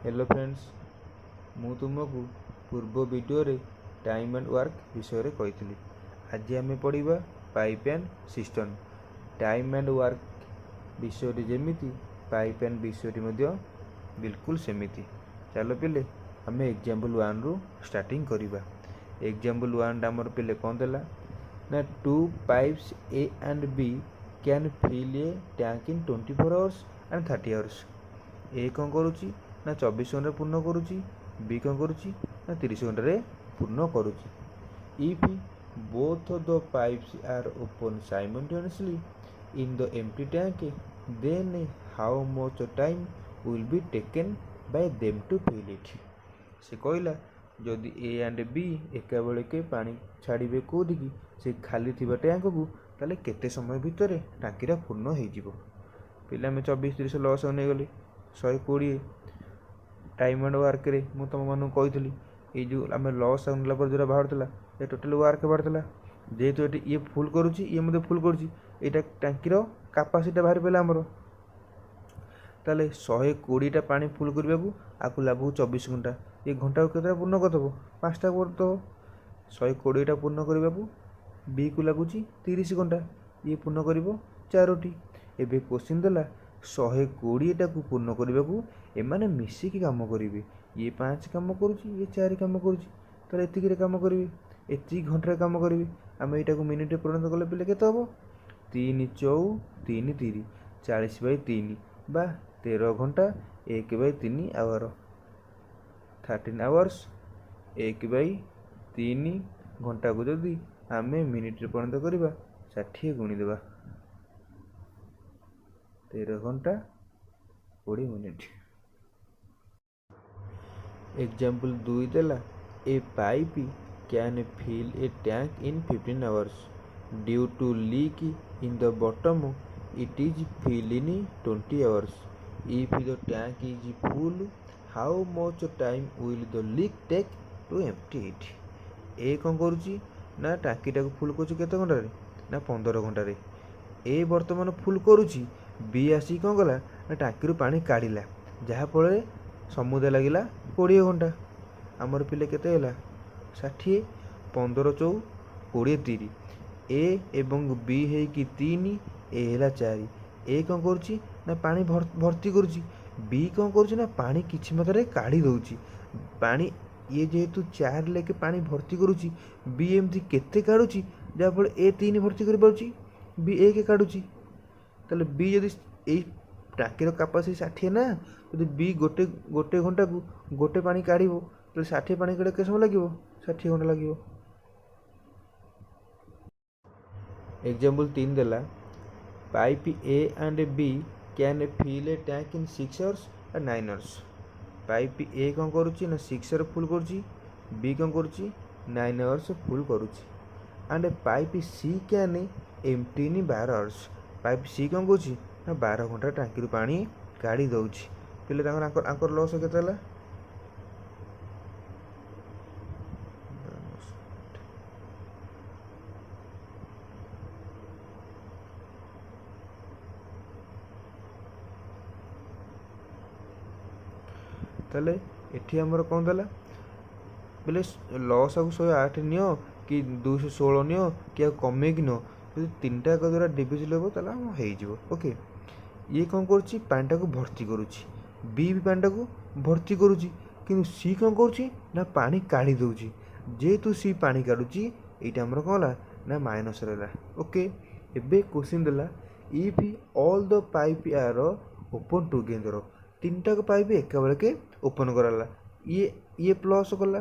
Hello friends, मु तुमको पूर्व वीडियो रे टाइम एंड वर्क विषय रे कही। आज आम पढ़ा pipe and system. Time and work विषय जमीती पाइप एंड विषय बिल्कुल सेमिति। चलो पिले आम एग्जाम्पल 1 रु स्टार्टिंग करवा। एग्जाम्पल 1 आमर पिले कौन देला ना 2 pipes A and B can fill a tank in 24 hours and 30 hours. A कौन करुच्ची ना 24 घंटे पूर्ण करुच्ची, बी कौन करुच्ची ना 30 घंटे पूर्ण करुच्ची। If both the pipes are open simultaneously in the empty tank then how much time will be taken by them to fill it. से कहला जदि ए एंड बी एका बेलके पानी छाड़े कौटी की से खाली थी टैंक को ताले केते समय भितर टांकीरा पूर्ण हो। पिला में 24-30 लस नहीं गली 120 टाइम एंड वर्क रे मु तुम मानू कही ये जो आम लस आनला पर जो बाहर ये टोटाल वर्क बाहर जेहेतु ये फुल करुच्ची ये मत फुल करुच्ची टांकीर कैपेसिटी बाहर पाला आमर ताले 120टा पानी फुल करने को आपको लगू 24 घंटा। ये घंटा को केतटा पूर्ण करदेव 5टा करदेव। 120टा पूर्ण करने को बी को लगुच 30 घंटा, ये पूर्ण कर 4टी। एबे क्वेश्चन देला 120टा को पूर्ण करने को एमाने मिसिकी काम करेंगे। ये 5 काम करुच्ची, ये 4 काम करुच्ची, ताले एतिकी काम करेंगे, एति घंटे काम करेंगे। आम यहाँ को मिनिट परिणत कले पे केते हम 3 × 4 = 3 × 3 = 40/3 बा 13 घंटा 1/3 आवर 13 आवर्स 1/3 घंटा को जदि आम मिनिट परिणत करवा 60 गुणीदेवा 13 घंटा 20 मिनिट। एग्जाम्पल 2 देला a pipe can fill a tank in 15 hours due to leak in the bottom it is fill in 20 hours. If the tank is full how much time will the leak take to empty it. ए कौन करुच्ची ना टांकीटा को full करुच्ची केते घंटा ना 15 घंटा। ए बर्तमान फुल करुच्ची, बी आसी कौन कला ना टांकी पानी काढ़ला जहाँफल समुदाय लगिला 20 घंटा। आमर पिले केते 60 15 × 4 = 20 30 ए एवं बी है कि 3 ए है 4। ए कौन करुच्ची ना पानी भर्ती करुच्ची, बी कौन करुच्ची ना पानी किछि मात्रा काढ़ी दउची पानी। ये जेहेतु 4 लेके पानी भर्ती करुच्ची, बी एमती केते काढ़ुची जहाँफल ए 3 भर्ती कर पारुची, बी 1 काढ़ुची। ताले बी यदि ए टांकीर कैपेसिटी 60 ना, यदि बी गोटे घंटा को गोटे पानी काढ़ तो 60 पानी काढ़े के समय लगे 60 घंटा लगे। एग्जाम्पल 3 देला pipe A and B can fill a tank in 6 hours and 9 hours. Pipe A कौन करुच्ची ना 6 आवर फुल करुच्ची, बी कौन करुच्ची 9 आवर्स फुल करुच्ची। And pipe C can empty in 12 hours. Pipe C कौन करुच्ची ना 12 घंटा टांकी पानी काढ़ी दउची। पिले आंकर लस केते ताले एठी हमर कौन देला बोले लस आगु 108 नियो कि 216 नियो कि कमे कि नियो यदि 3टा द्वारा डिविजिबल हो ताला हम हो जिवो। ओके ये कौन करुच्ची पानीटा को भर्ती करुच्ची, बी भी पानीटा को भर्ती करुच्ची, किंतु सी कौन करुच्ची ना पानी काढ़ी दउची। जेहेतु सी पानी काढ़ुची एटा हमर कौन ला ना माइनस रहला। ओके एबे क्वेश्चन देला if all the pipe are open together. 3टा पाइप एका बेलके ओपन कराला, ये प्लस कला,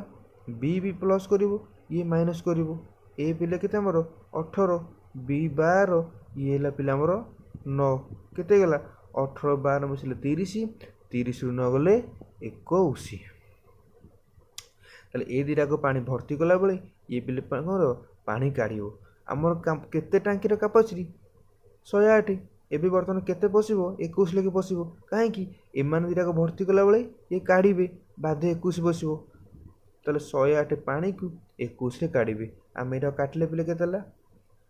बी भी प्लस करिवो, ये माइनस करिवो। ए पिला केते हमर 18, बी 12, ये ला पिला हमर 9 केते गला 18 12 मिसले 30 30 रु 9 गले 21। ताले ए दिटा को पानी भर्ती कला बेले ये पिले पानी काढ़िवो। हमर केते टांकीर कैपेसिटी 108। एबे बर्तमान केते पसिबो 21 लेके पसिबो काहेकि एमान दिटा को भर्ती कला बेले ये काढ़ीबे बाध्य 21 बसिबो। ताले 108 पानी को 21 रे काढ़ीबे। आम एटा काटले पिले केतेला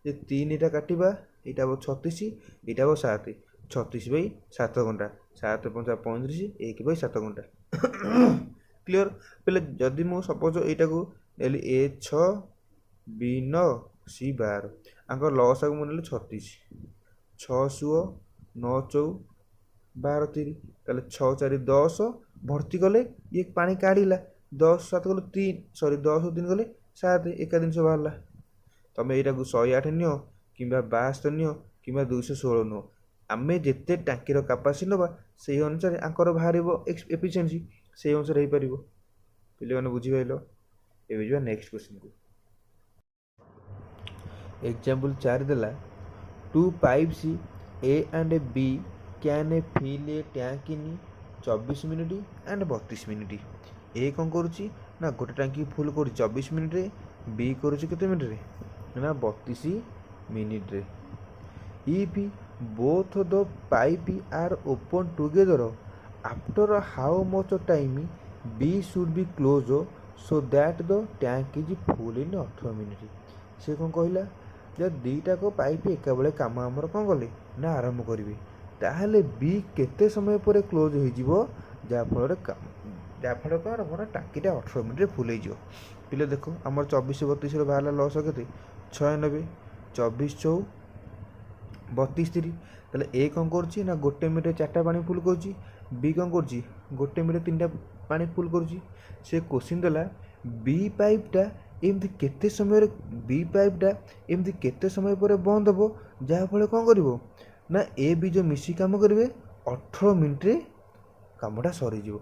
ये 3 टा काटिबा एटा 36 एटा 7 36/7 ଘଣ୍ଟା 7×5 = 35 1/7 ଘଣ୍ଟା କ୍ଲିଅର ପିଲେ ଯଦି ମୁଁ ସପୋଜ ଏଇଟାକୁ ନେଲି A6 B9 C12 ଆଙ୍କର ଲସ୍ ଆକୁ ମୁଁ ନେଲି 36 6 ସୁଅ 9 ଚଉ 12 3 ତାହେଲେ 6 4 10 ଭର୍ତ୍ତି କଲେ ଇଏ ପାଣି କାଢ଼ିଲା 10 7 ଗଲେ 3 ସରି 10 3 ଗଲେ 7 ଏକା ଜିନିଷ ବାହାରିଲା ତମେ ଏଇଟାକୁ 108 ନିଅ କିମ୍ବା 72 ନିଅ କିମ୍ବା 216 ନିଅ ଆମେ ଯେତେ ଟାଙ୍କିର କାପାସିଟି ନେବା ସେଇ ଅନୁସାରେ ଆଙ୍କର ବାହାରିବ ଏଫିସିଏନ୍ସି ସେଇ ଅନୁସାରେ ହେଇପାରିବ ପିଲାମାନେ ବୁଝିପାରିଲ ଏବେ ଯିବା ନେକ୍ସଟ କ୍ୱେଶ୍ଚିନକୁ ଏକ୍ଜାମ୍ପଲ 4 ଦେଲା 2 pipes A and B can fill a tank in 24 minute and 32 minute ଏ କ'ଣ କରୁଛି ନା ଗୋଟେ ଟାଙ୍କି ଫୁଲ୍ କରୁଛି 24 ମିନିଟ୍ରେ ବି କରୁଛି କେତେ ମିନିଟ୍ରେ ନା 32 ମିନିଟ୍ରେ if both the pipe are open together after how much time B should be closed so that the tank is full in 18 minute ସେ କ'ଣ କହିଲା ଯେ ଦୁଇଟାକ ପାଇପ୍ ଏକାବେଳେ କାମ ଆମର କ'ଣ କଲେ ନା ଆରମ୍ଭ କରିବେ ତାହେଲେ ବି କେତେ ସମୟ ପରେ କ୍ଲୋଜ୍ ହୋଇଯିବ ଯାହାଫଳରେ କ'ଣ ହେବ ନା ଟାଙ୍କିଟା 18 ମିନିଟ୍ରେ ଫୁଲ୍ ହେଇଯିବ ପିଲେ ଦେଖ ଆମର 24 32ରେ ବାହାରିଲା ଲସ୍ କେତେ 96 24 ଚଉ 32 3 ତାହେଲେ ଏ କ'ଣ କରୁଛି ନା ଗୋଟେ ମିନିଟ୍ରେ 4ଟା ପାଣି ଫୁଲ୍ କରୁଛି ବି କ'ଣ କରୁଛି ଗୋଟେ ମିନିଟ୍ରେ 3ଟା ପାଣି ଫୁଲ୍ କରୁଛି ସେ କୋଶ୍ଚିନ୍ ଦେଲା ବି ପାଇପ୍ଟା ଏମିତି କେତେ ସମୟରେ ବି ପାଇପ୍ଟା ଏମିତି କେତେ ସମୟ ପରେ ବନ୍ଦ ହେବ ଯାହାଫଳରେ କ'ଣ କରିବ ନା ଏ ବି ଯେଉଁ ମିଶି କାମ କରିବେ 18 ମିନିଟ୍ରେ କାମଟା ସରିଯିବ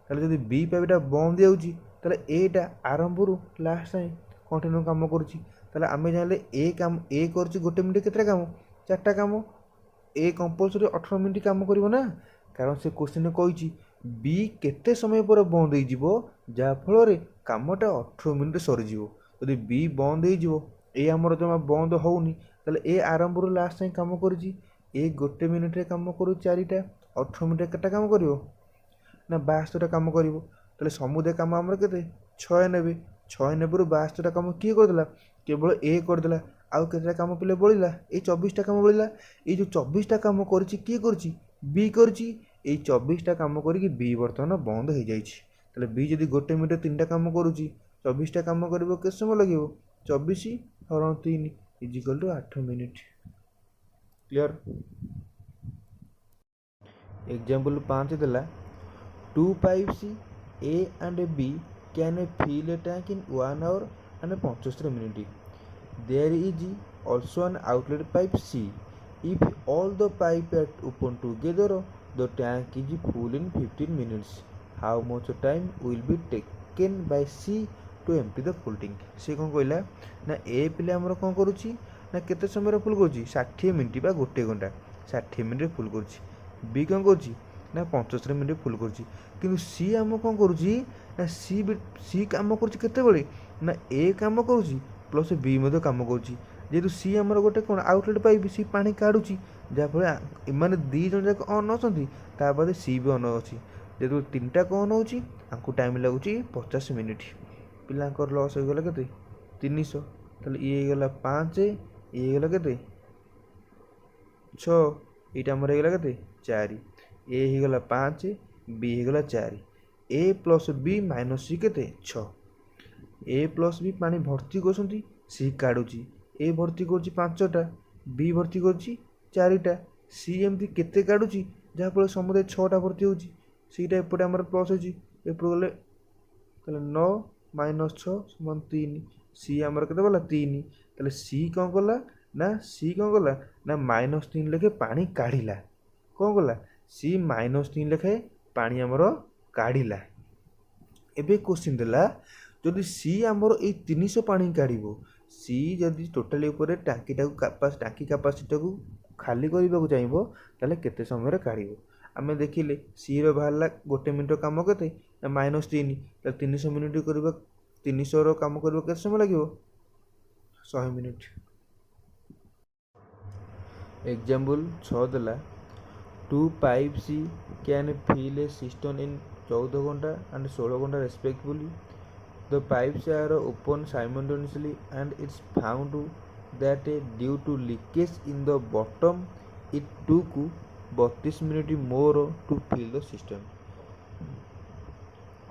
ତାହେଲେ ଯଦି ବି ପାଇପ୍ଟା ବନ୍ଦ ଯାଉଛି ତାହେଲେ ଏଟା ଆରମ୍ଭରୁ ଲାଷ୍ଟ ଯାଏଁ କଣ୍ଟିନ୍ୟୁ କାମ କରୁଛି ତାହେଲେ ଆମେ ଜାଣିଲେ ଏ କରୁଛି ଗୋଟେ ମିନିଟ୍ କେତେଟା କାମ 4ଟା କାମ ଏ କମ୍ପଲସରି 18 ମିନିଟ୍ କାମ କରିବ ନା କାରଣ ସେ କୋଶ୍ଚିନ୍ରେ କହିଛି ବି କେତେ ସମୟ ପରେ ବନ୍ଦ ହେଇଯିବ ଯାହାଫଳରେ କାମଟା 18 ମିନିଟ୍ରେ ସରିଯିବ ଯଦି ବି ବନ୍ଦ ହେଇଯିବ ଏ ଆମର ଜମା ବନ୍ଦ ହେଉନି ତାହେଲେ ଏ ଆରମ୍ଭରୁ ଲାଷ୍ଟ ଯାଏଁ କାମ କରୁଛି ଏ ଗୋଟେ ମିନିଟ୍ରେ କାମ କରୁଛି 4ଟା 18 ମିନିଟ୍ରେ କେତେଟା କାମ କରିବ ନା 72ଟା କାମ କରିବ ତାହେଲେ ସମୁଦାୟ କାମ ଆମର କେତେ 96 96ରୁ 72ଟା କାମ କିଏ କରିଦେଲା କେବଳ ଏ କରିଦେଲା ଆଉ କେତେଟା କାମ ପିଲେ ବଳିଲା ଏଇ 24ଟା କାମ ବଳିଲା ଏଇ ଯେଉଁ 24ଟା କାମ କରିଛି କିଏ କରିଛି ବି କରିଛି ଏଇ 24ଟା କାମ କରିକି ବି ବର୍ତ୍ତମାନ ବନ୍ଦ ହେଇଯାଇଛି ତାହେଲେ ବି ଯଦି ଗୋଟେ ମିନିଟ୍ରେ 3ଟା କାମ କରୁଛି 24ଟା କାମ କରିବ କେତେ ସମୟ ଲାଗିବ 24 ହରଣ 3 = 8 ମିନିଟ୍ କ୍ଲିଅର ଏକ୍ଜାମ୍ପଲ 5 ଦେଲା 2 pipes A and B can fill a tank in 1 hour and 75 minutes there is also an outlet pipe C if all the pipes are open together the tank is full in 15 minutes how much time will be taken by C to empty the full tank ସେ କ'ଣ କହିଲା ନା ଏ ପିଲା ଆମର କ'ଣ କରୁଛି ନା କେତେ ସମୟରେ ଫୁଲ୍ କରୁଛି 60 ମିନିଟ୍ ବା ଗୋଟେ ଘଣ୍ଟା 60 ମିନିଟ୍ରେ ଫୁଲ୍ କରୁଛି ବି କ'ଣ କରୁଛି ନା 75 ମିନିଟ୍ ଫୁଲ୍ କରୁଛି କିନ୍ତୁ ସି ଆମ କ'ଣ କରୁଛି ନା ସି କାମ କରୁଛି କେତେବେଳେ ନା ଏ କାମ କରୁଛି ପ୍ଲସ୍ ବି ମଧ୍ୟ କାମ କରୁଛି ଯେହେତୁ ସି ଆମର ଗୋଟେ କ'ଣ ଆଉଟଲେଟ୍ ପାଇପ୍ ସି ପାଣି କାଢ଼ୁଛି ଯାହାଫଳରେ ଏମାନେ ଦୁଇ ଜଣ ଯାକ ଅନ୍ ଅଛନ୍ତି ତା ବାଦେ ସି ବି ଅନ୍ ଅଛି ଯେହେତୁ 3ଟା ଅନ୍ ହେଉଛି ଆଙ୍କୁ ଟାଇମ୍ ଲାଗୁଛି 50 ମିନିଟ୍ ପିଲାଙ୍କର ଲସ୍ ହେଇଗଲା କେତେ 300 ତାହେଲେ ଇଏ ହେଇଗଲା 5 ଇଏ ହେଇଗଲା କେତେ 6 ଏଇଟା ଆମର ହେଇଗଲା କେତେ 4 ଏ ହେଇଗଲା 5 ବି ହେଇଗଲା 4 ଏ ପ୍ଲସ୍ ବି ମାଇନସ୍ ସି କେତେ 6 ଏ ପ୍ଲସ୍ ବି ପାଣି ଭର୍ତ୍ତି କରୁଛନ୍ତି ସି କାଢ଼ୁଛି ଏ ଭର୍ତ୍ତି କରୁଛି 5ଟା ବି ଭର୍ତ୍ତି କରୁଛି 4ଟା ସି ଏମିତି କେତେ କାଢ଼ୁଛି ଯାହାଫଳରେ ସମୁଦାୟ 6ଟା ଭର୍ତ୍ତି ହେଉଛି ସେଇଟା ଏପଟେ ଆମର ପ୍ଲସ୍ ହେଉଛି ଏପଟେ ଗଲେ ତାହେଲେ 9 - 6 = 3 ସି ଆମର କେତେ ଗଲା 3 ତାହେଲେ ସି କ'ଣ କଲା ନା ସି କ'ଣ କଲା ନା -3 ଲେଖେ ପାଣି କାଢ଼ିଲା କ'ଣ କଲା ସି -3 ଲେଖାଏ ପାଣି ଆମର କାଢ଼ିଲା ଏବେ କୋଶ୍ଚିନ୍ ଦେଲା ଯଦି ସି ଆମର ଏଇ 300 ପାଣି କାଢ଼ିବ ସି ଯଦି ଟୋଟାଲି ଉପରେ ଟାଙ୍କି କାପାସିଟିଟାକୁ ଖାଲି କରିବାକୁ ଚାହିଁବ ତାହେଲେ କେତେ ସମୟରେ କାଢ଼ିବ ଆମେ ଦେଖିଲେ ସିର ବାହାରିଲା ଗୋଟେ ମିନିଟ୍ର କାମ କେତେ ନା -3 ତାହେଲେ 300 ମିନିଟ୍ କରିବା 300ର କାମ କରିବା କେତେ ସମୟ ଲାଗିବ 100 ମିନିଟ୍ ଏକ୍ଜାମ୍ପଲ 6 ଦେଲା 2 pipes can fill a cistern in 14 ଘଣ୍ଟା and 16 ଘଣ୍ଟା respectively the pipes are open simultaneously and it's found that due to leakage in the bottom it took 32 minute more to fill the system.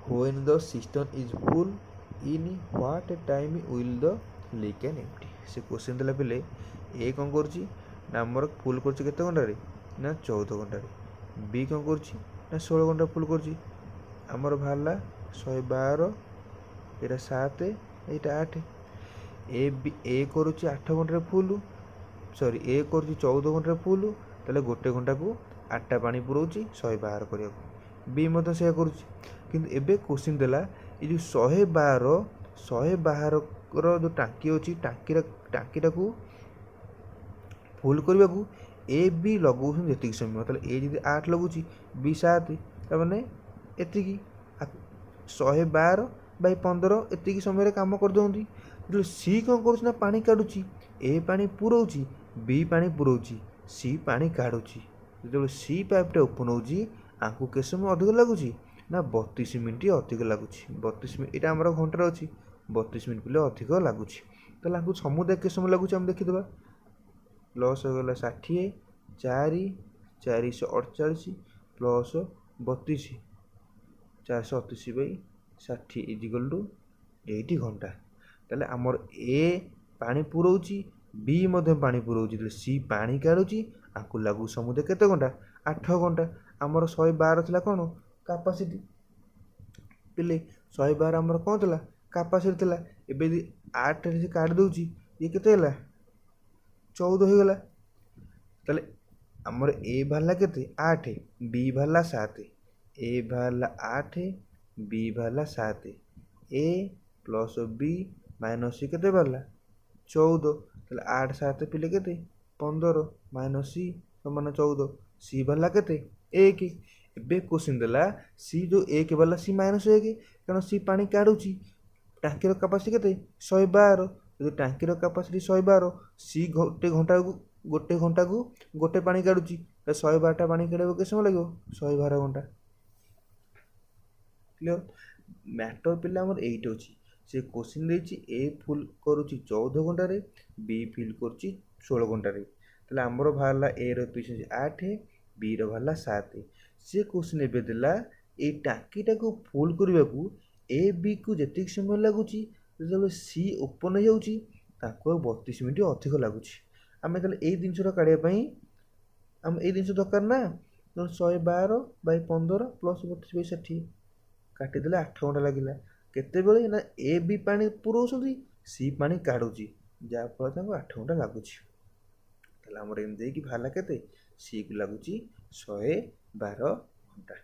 When the system is full, in what time will the leak and empty? से question देला बेले ए कौन करछि ना हमर full करछि केते घंटा रे ना 14 घंटा रे, बी कौन करछि ना 16 घंटा फुल करछि, हमर भाला 112 एटा 7 एटा 8, ए करुछि 8 घंटा रे फुल, सॉरी ए करुछि 14 घंटा रे फुल, ताले गोटे घंटा को 8टा पानी पुरौछि 112 करिया, बी मते से करुछि। किंतु एबे क्वेश्चन देला ए जो 112 रो जो टांकी अछि टांकीटा को फुल करबा को ए बी लगौ जति समय, मतलब ए जदि 8 लगुछि बी 7, त माने एतिकी 112/15 एतिकी समय रे काम कर दोंती। जो सी कोन करछ ना पानी काढुछि, ए पानी पुरौछि बी पानी पुरौछि सी पानी काढुछि। जो सी पाइपटा ओपन होछि आंकु के समय अधिक लागुछि ना 32 मिनिट अधिक लागुछि। 32 मिनिट एटा हमर घंटा रे अछि, 32 मिनिट पले अधिक लागुछि। तले आंकु समुदाय के समय लागुछि हम देखि देबा। प्लस हो गेला 60 4 448 प्लस 32 438/60 इजिकल टू 80 घंटा। तले हमर ए पानी पुरौछि बी मध्ये पानी पुरौछि, तले सी पानी काढुछि आंकु लागु समुदाय केते घंटा 8 घंटा। हमर 112 थिला कोन कैपेसिटी पिले 112 हमर कोन थिला कैपेसिटी थिला, एबे 8 रे से काट दोछि ये केते हला 14 हो गेला। तले हमर ए भाला केते 8 बी भाला 7, ए भाला 8 बी भाला 7, ए प्लस बी माइनस सी केते भाला 14, तले 8 7 पिले केते 15 माइनस सी समान 14, सी भाला केते 1। एबे क्वेश्चन देला सी जो 1 वाला सी माइनस 1 कारण सी पानी काढुछि, टांकी रो कैपेसिटी केते 112, जो टांकी रो कैपेसिटी 112 सी गोटे घंटा को गोटे पानी काढुछि, त 112टा पानी काढेबो के समय लागो 112 घंटा। क्लियर मैटर पिला हमर 8 अछि, से क्वेश्चन देछि ए फुल करूछि 14 घंटा रे बी फिल करूछि 16 घंटा रे, तले हमरो भाला ए रो एफिशिएंसी 8 बी रो भाला 7। से क्वेश्चन एबे देला ए टांकीटा को फुल करबा को ए बी को जतिक समय लागुछि, जब सी ओपन हो जाउछि ताको 32 मिनिट अधिक लागुछि। आमे तले ए दिनसरा काढिया पई हम ए दिनस दरकार ना, 112/15 प्लस 32/60 काटी देले 8 घंटा लागिला। केते बेले ना ए बी पानी पुरौछथि सी पानी काढुछि, जा फल ताको 8 घंटा लागुछि। तले हमर एम देकी भाला केते सी को लागुछि 112 घंटा।